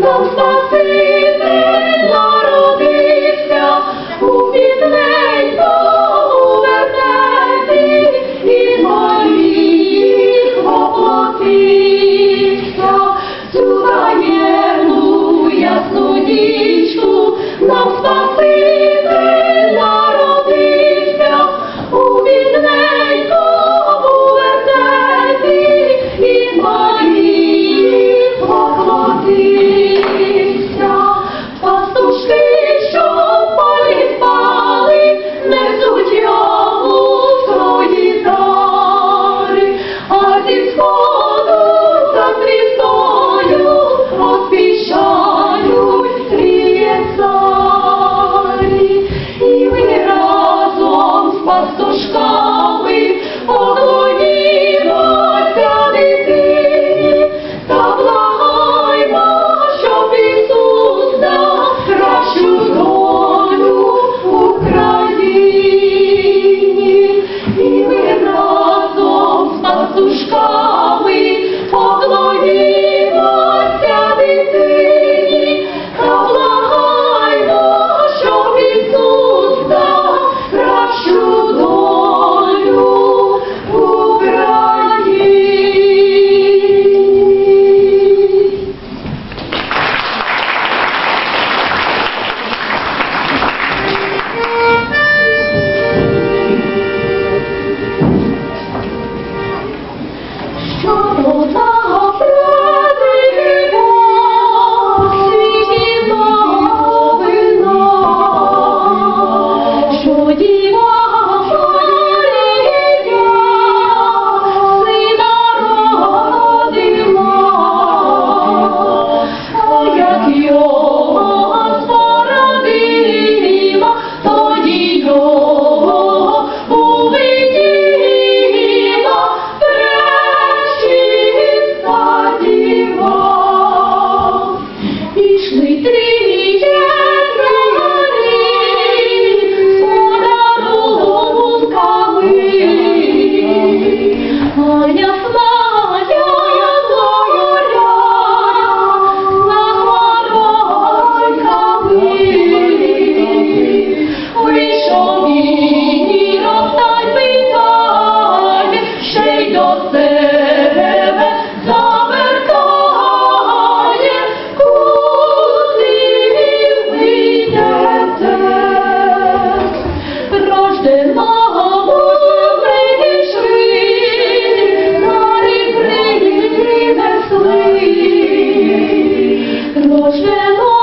нам Спаситель народився, у бідненькому вертепі і Марії воплотився. Цю таємну ясну нічку нам Спаситель народився, у бідненькому вертепі і Марії воплотився. Пастушки, що в полі спали, несуть йому свої дари, а зі сходу за звіздою розпіщають тріє царі. І ми разом з пастушками поклонімося дитині та благаймо, щоб Ісус дав кращу долю Україні. І ми разом з пастушками поклонімося дитині та благаймо, щоб Ісус дав кращу долю Україні. Що вона правдива, світі новина, що Діва Марія сина родила, а як його спородила, тоді його увиділа пречиста Діва. Пішли тріє царі з подарунками, а ясна зоря за хоронками. Вийшов Ірод та й питає, ще й до себе завертає, куди ви йдете? Рожденого прийшли, дари принесли. Рожденого